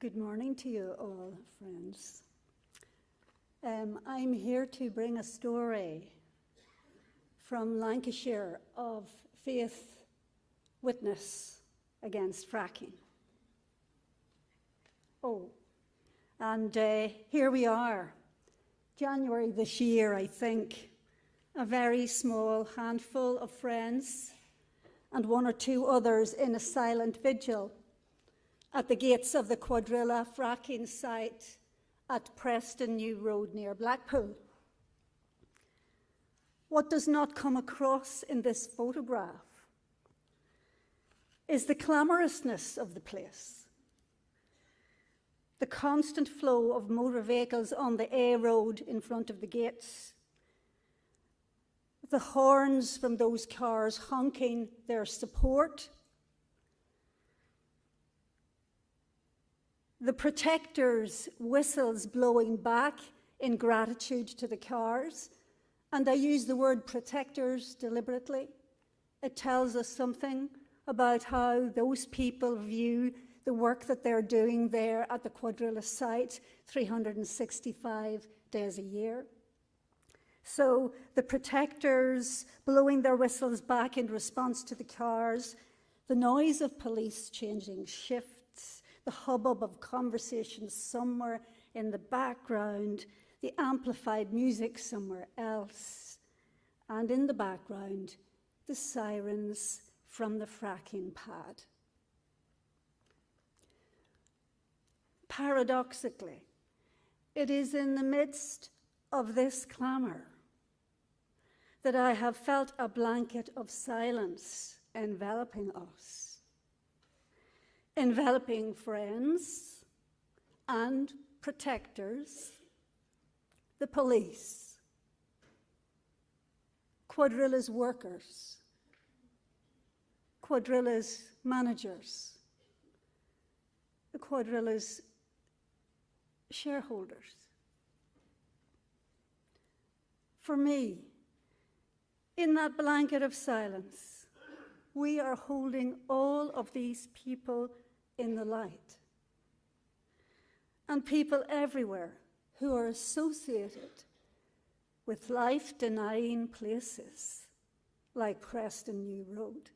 Good morning to you all, friends. I'm here to bring a story from Lancashire of faith witness against fracking. And here we are, January this year, I think, a very small handful of friends and one or two others in a silent vigil at the gates of the Quadrilla fracking site at Preston New Road near Blackpool. What does not come across in this photograph is the clamorousness of the place, the constant flow of motor vehicles on the A road in front of the gates, the horns from those cars honking their support, the protectors' whistles blowing back in gratitude to the cars. And I use the word protectors deliberately. It tells us something about how those people view the work that they're doing there at the Quadrilla site 365 days a year. So the protectors blowing their whistles back in response to the cars, the noise of police changing shifts, the hubbub of conversations somewhere in the background, the amplified music somewhere else, and in the background, the sirens from the fracking pad. Paradoxically, it is in the midst of this clamour that I have felt a blanket of silence enveloping us, enveloping friends and protectors, the police, Quadrilla's workers, Quadrilla's managers, the Quadrilla's shareholders. For me, in that blanket of silence, we are holding all of these people in the light, and people everywhere who are associated with life-denying places like Preston New Road.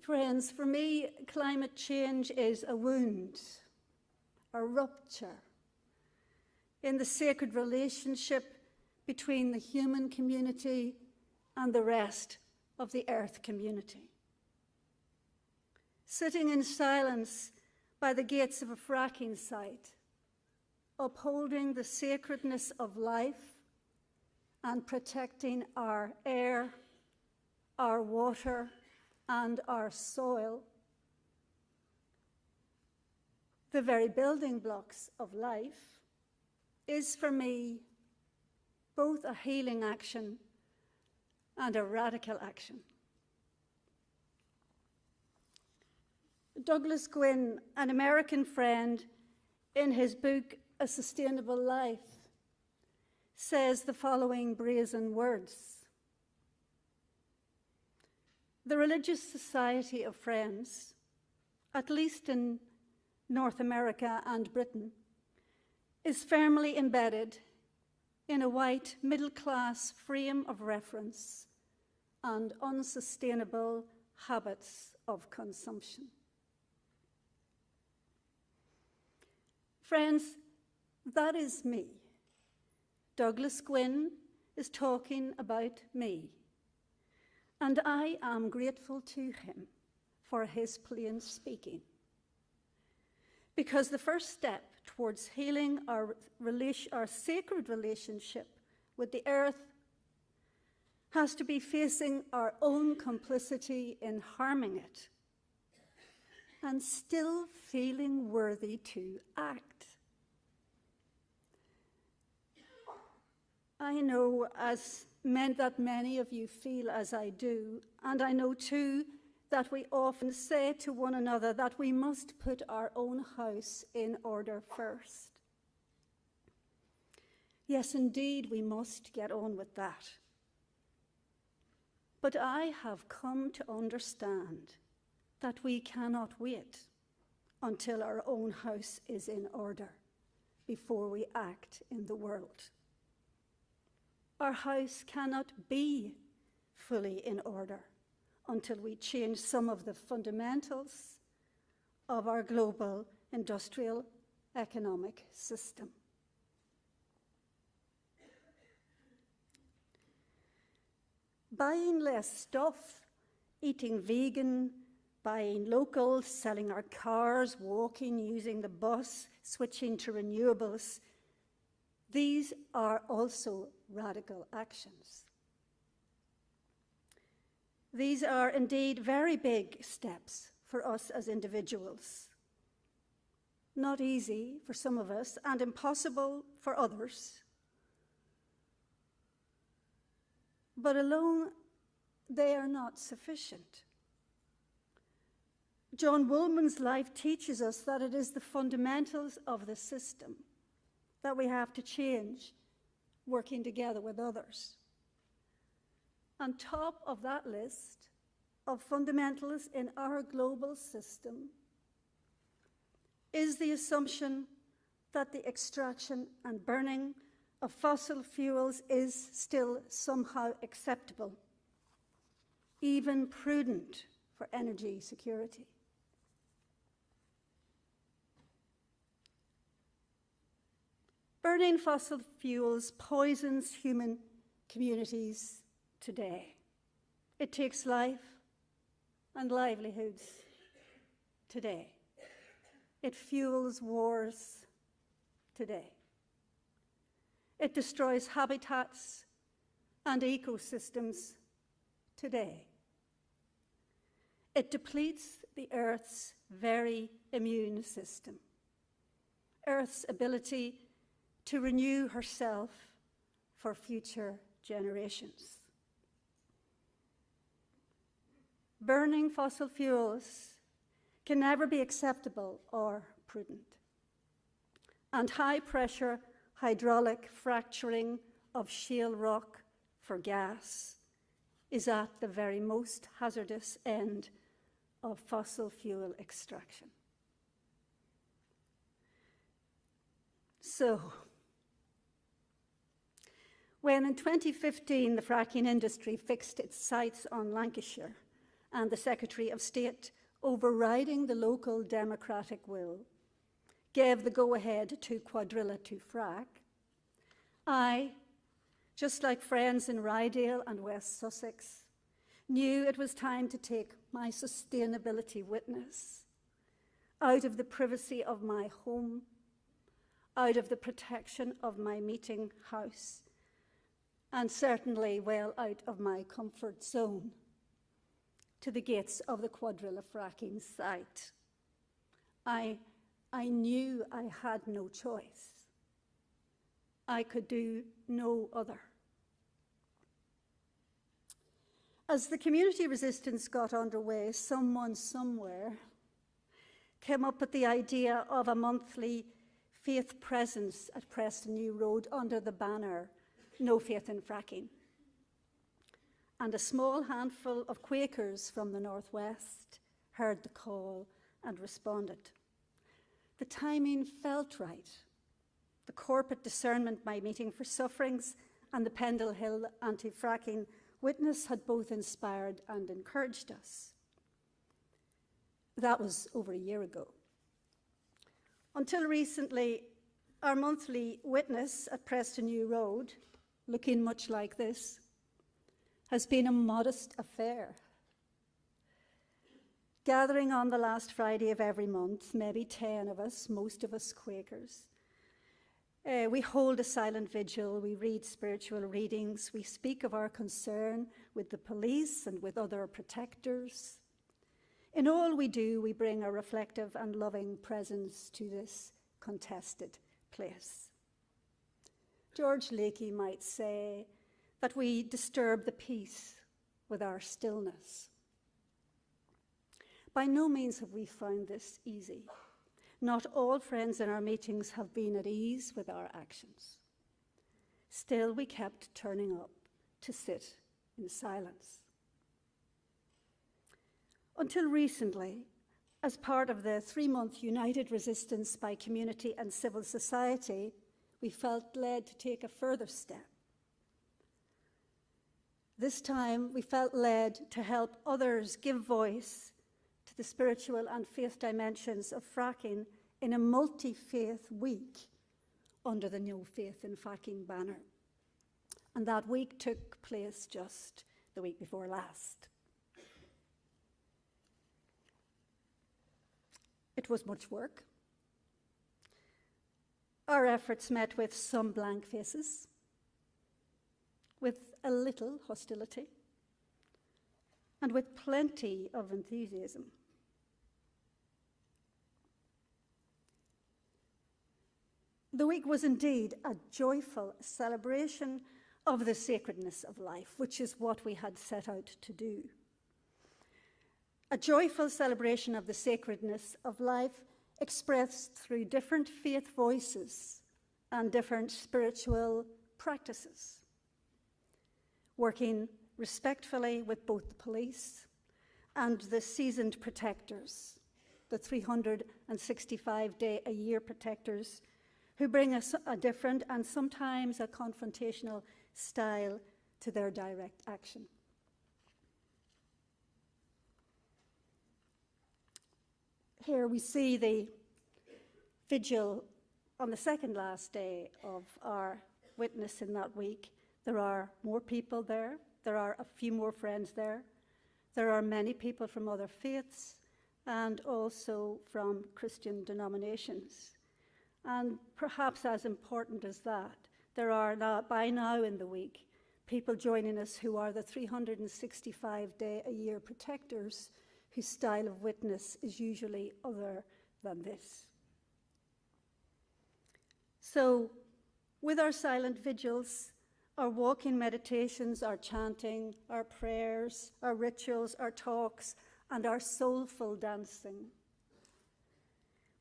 Friends, for me, climate change is a wound, a rupture in the sacred relationship between the human community and the rest of the earth community. Sitting in silence by the gates of a fracking site, upholding the sacredness of life and protecting our air, our water, and our soil, the very building blocks of life, is for me both a healing action and a radical action. Douglas Gwynn, an American friend, in his book, A Sustainable Life, says the following brazen words. The religious society of Friends, at least in North America and Britain, is firmly embedded in a white middle-class frame of reference and unsustainable habits of consumption. Friends, that is me. Douglas Gwynn is talking about me, and I am grateful to him for his plain speaking. Because the first step towards healing our sacred relationship with the earth has to be facing our own complicity in harming it and still feeling worthy to act. I know that many of you feel as I do, and I know too that we often say to one another that we must put our own house in order first. Yes, indeed, we must get on with that. But I have come to understand that we cannot wait until our own house is in order before we act in the world. Our house cannot be fully in order until we change some of the fundamentals of our global industrial economic system. Buying less stuff, eating vegan, buying local, selling our cars, walking, using the bus, switching to renewables, these are also radical actions. These are indeed very big steps for us as individuals. Not easy for some of us and impossible for others. But alone, they are not sufficient. John Woolman's life teaches us that it is the fundamentals of the system that we have to change, working together with others. On top of that list of fundamentals in our global system is the assumption that the extraction and burning of fossil fuels is still somehow acceptable, even prudent for energy security. Burning fossil fuels poisons human communities today. It takes life and livelihoods today. It fuels wars today. It destroys habitats and ecosystems today. It depletes the Earth's very immune system, Earth's ability to renew herself for future generations. Burning fossil fuels can never be acceptable or prudent. And high-pressure hydraulic fracturing of shale rock for gas is at the very most hazardous end of fossil fuel extraction. So, when in 2015 the fracking industry fixed its sights on Lancashire and the Secretary of State, overriding the local democratic will, gave the go-ahead to Quadrilla to frack, I, just like friends in Rydale and West Sussex, knew it was time to take my sustainability witness out of the privacy of my home, out of the protection of my meeting house, and certainly well out of my comfort zone, to the gates of the Quadrilla fracking site. I knew I had no choice. I could do no other. As the community resistance got underway, someone somewhere came up with the idea of a monthly faith presence at Preston New Road under the banner, No Faith in Fracking. And a small handful of Quakers from the northwest heard the call and responded. The timing felt right. The corporate discernment my meeting for sufferings and the Pendle Hill anti-fracking witness had both inspired and encouraged us. That was over a year ago. Until recently, our monthly witness at Preston New Road, looking much like this, has been a modest affair. Gathering on the last Friday of every month, maybe 10 of us, most of us Quakers, we hold a silent vigil, we read spiritual readings, we speak of our concern with the police and with other protectors. In all we do, we bring a reflective and loving presence to this contested place. George Lakey might say that we disturb the peace with our stillness. By no means have we found this easy. Not all friends in our meetings have been at ease with our actions. Still, we kept turning up to sit in silence. Until recently, as part of the 3-month united resistance by community and civil society, we felt led to take a further step. This time, we felt led to help others give voice to the spiritual and faith dimensions of fracking in a multi-faith week under the No Faith in Fracking banner. And that week took place just the week before last. It was much work. Our efforts met with some blank faces, with a little hostility, and with plenty of enthusiasm. The week was indeed a joyful celebration of the sacredness of life, which is what we had set out to do. A joyful celebration of the sacredness of life expressed through different faith voices and different spiritual practices, working respectfully with both the police and the seasoned protectors, the 365-day-a-year protectors, who bring us a different and sometimes a confrontational style to their direct action. Here we see the vigil on the second last day of our witness in that week. There are more people there. There are a few more friends there. There are many people from other faiths and also from Christian denominations. And perhaps as important as that, there are by now in the week people joining us who are the 365-day-a-year protectors whose style of witness is usually other than this. So, with our silent vigils, our walking meditations, our chanting, our prayers, our rituals, our talks, and our soulful dancing,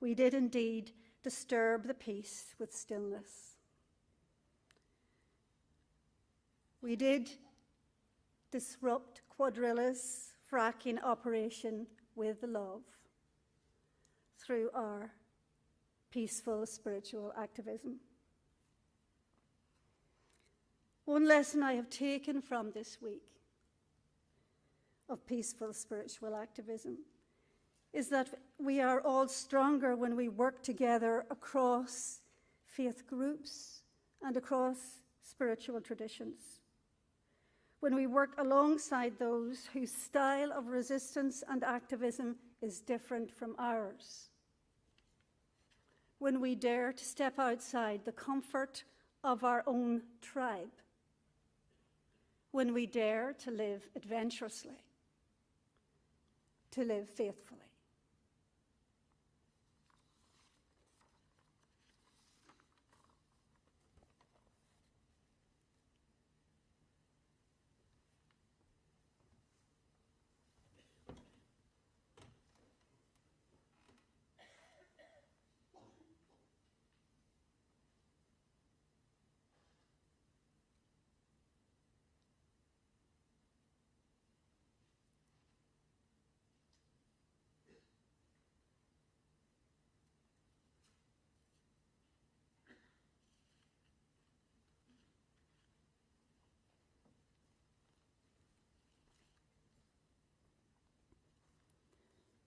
we did indeed disturb the peace with stillness. We did disrupt Quadrilla's fracking operation with love through our peaceful spiritual activism. One lesson I have taken from this week of peaceful spiritual activism is that we are all stronger when we work together across faith groups and across spiritual traditions. When we work alongside those whose style of resistance and activism is different from ours. When we dare to step outside the comfort of our own tribe. When we dare to live adventurously, to live faithfully.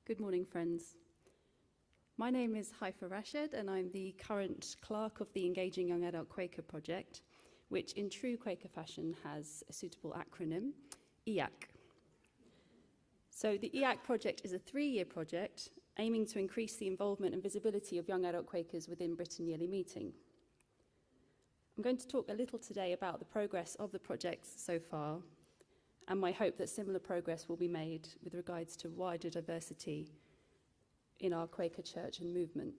Good morning, friends. My name is Haifa Rashed, and I'm the current clerk of the Engaging Young Adult Quaker project, which in true Quaker fashion has a suitable acronym, EAC. So the EAC project is a 3-year project aiming to increase the involvement and visibility of young adult Quakers within Britain Yearly Meeting. I'm going to talk a little today about the progress of the project so far, and my hope that similar progress will be made with regards to wider diversity in our Quaker church and movement.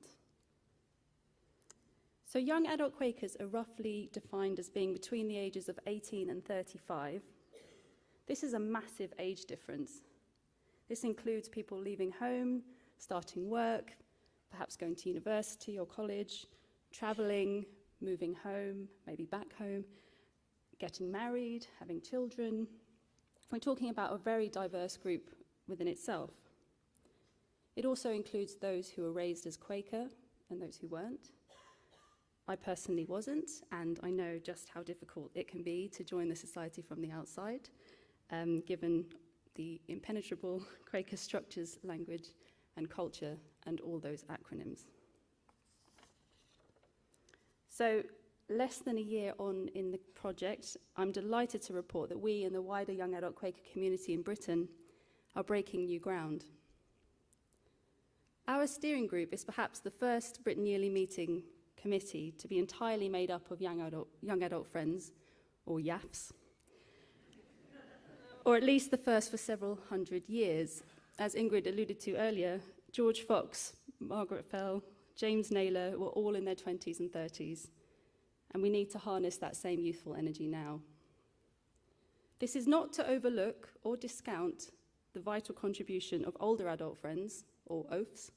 So young adult Quakers are roughly defined as being between the ages of 18 and 35. This is a massive age difference. This includes people leaving home, starting work, perhaps going to university or college, travelling, moving home, maybe back home, getting married, having children. We're talking about a very diverse group within itself. It also includes those who were raised as Quaker and those who weren't. I personally wasn't, and I know just how difficult it can be to join the society from the outside, given the impenetrable Quaker structures, language, and culture, and all those acronyms. So, less than a year on in the project, I'm delighted to report that we and the wider young adult Quaker community in Britain are breaking new ground. Our steering group is perhaps the first Britain Yearly Meeting committee to be entirely made up of young adult friends, or YAFs, or at least the first for several hundred years. As Ingrid alluded to earlier, George Fox, Margaret Fell, James Naylor were all in their 20s and 30s, and we need to harness that same youthful energy now. This is not to overlook or discount the vital contribution of older adult friends, or oafs,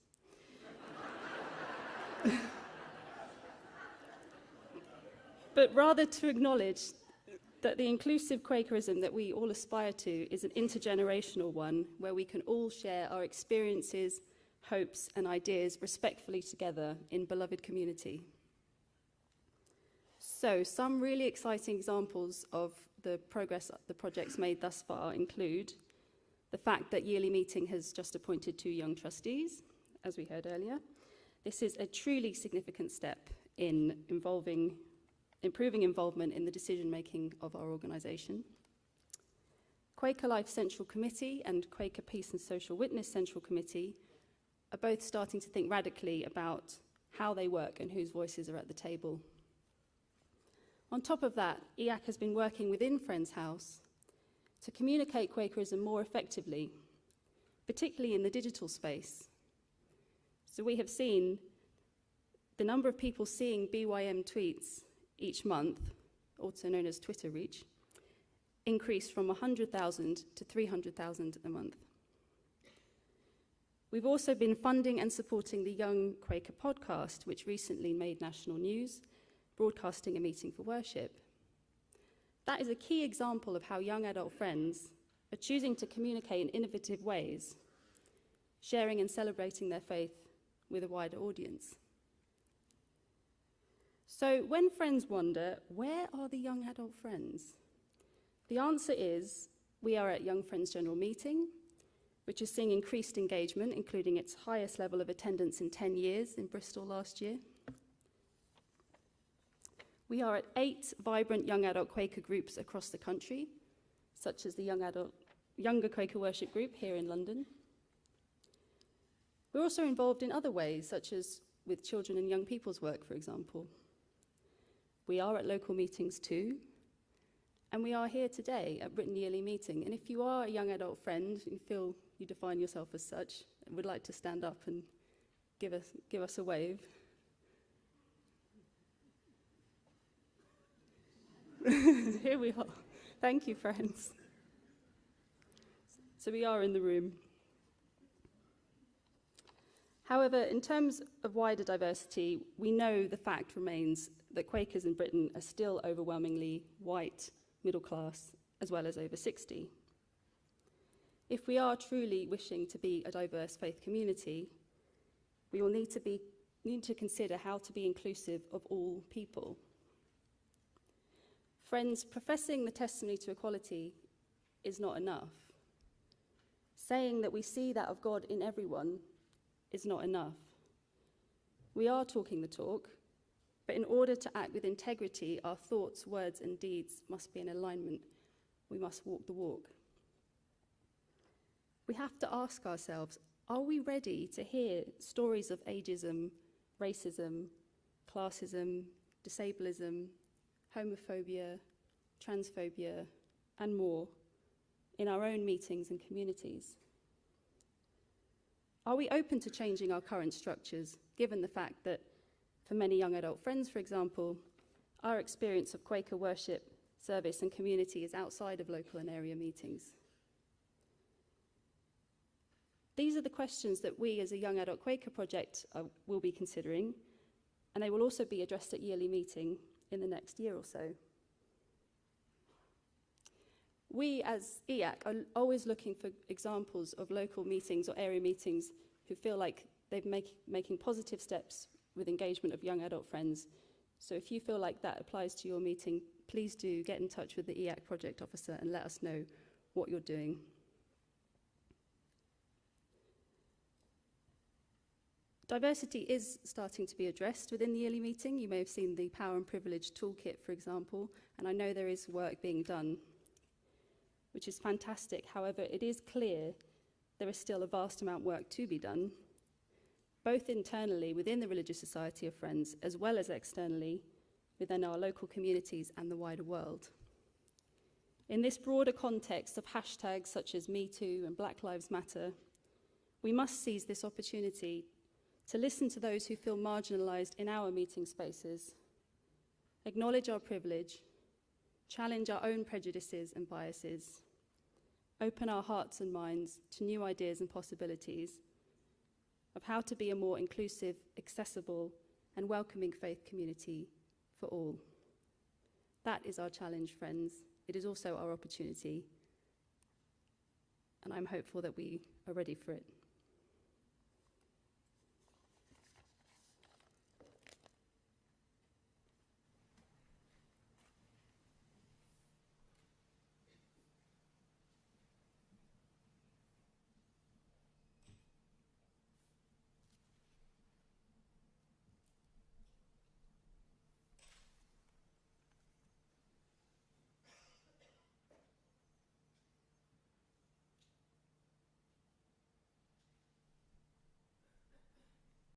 but rather to acknowledge that the inclusive Quakerism that we all aspire to is an intergenerational one where we can all share our experiences, hopes, and ideas respectfully together in beloved community. So, some really exciting examples of the progress the project's made thus far include the fact that Yearly Meeting has just appointed 2 young trustees, as we heard earlier. This is a truly significant step in improving involvement in the decision-making of our organisation. Quaker Life Central Committee and Quaker Peace and Social Witness Central Committee are both starting to think radically about how they work and whose voices are at the table. On top of that, EAC has been working within Friends House to communicate Quakerism more effectively, particularly in the digital space. So we have seen the number of people seeing BYM tweets each month, also known as Twitter reach, increased from 100,000 to 300,000 a month. We've also been funding and supporting the Young Quaker podcast, which recently made national news, broadcasting a meeting for worship. That is a key example of how young adult friends are choosing to communicate in innovative ways, sharing and celebrating their faith with a wider audience. So when friends wonder, where are the young adult friends? The answer is, we are at Young Friends General Meeting, which is seeing increased engagement, including its highest level of attendance in 10 years in Bristol last year. We are at 8 vibrant young adult Quaker groups across the country, such as the Younger Quaker Worship Group here in London. We're also involved in other ways, such as with children and young people's work, for example. We are at local meetings too, and we are here today at Britain Yearly Meeting. And if you are a young adult friend, you feel you define yourself as such, and would like to stand up and give us a wave. Here we are. Thank you, friends. So we are in the room. However, in terms of wider diversity, we know the fact remains that Quakers in Britain are still overwhelmingly white, middle class, as well as over 60. If we are truly wishing to be a diverse faith community, we will need to consider how to be inclusive of all people. Friends, professing the testimony to equality is not enough. Saying that we see that of God in everyone is not enough. We are talking the talk, but in order to act with integrity, our thoughts, words, and deeds must be in alignment. We must walk the walk. We have to ask ourselves, are we ready to hear stories of ageism, racism, classism, disableism, homophobia, transphobia, and more in our own meetings and communities? Are we open to changing our current structures, given the fact that for many young adult friends, for example, our experience of Quaker worship, service, and community is outside of local and area meetings? These are the questions that we as a Young Adult Quaker project will be considering, and they will also be addressed at Yearly Meeting in the next year or so. We as EAC are always looking for examples of local meetings or area meetings who feel like they're making positive steps with engagement of young adult friends. So if you feel like that applies to your meeting, please do get in touch with the EAC project officer and let us know what you're doing. Diversity is starting to be addressed within the yearly meeting. You may have seen the Power and Privilege Toolkit, for example, and I know there is work being done, which is fantastic. However, it is clear there is still a vast amount of work to be done, both internally within the Religious Society of Friends, as well as externally within our local communities and the wider world. In this broader context of hashtags such as #MeToo and Black Lives Matter, we must seize this opportunity to listen to those who feel marginalised in our meeting spaces, acknowledge our privilege, challenge our own prejudices and biases, open our hearts and minds to new ideas and possibilities of how to be a more inclusive, accessible, and welcoming faith community for all. That is our challenge, friends. It is also our opportunity, and I'm hopeful that we are ready for it.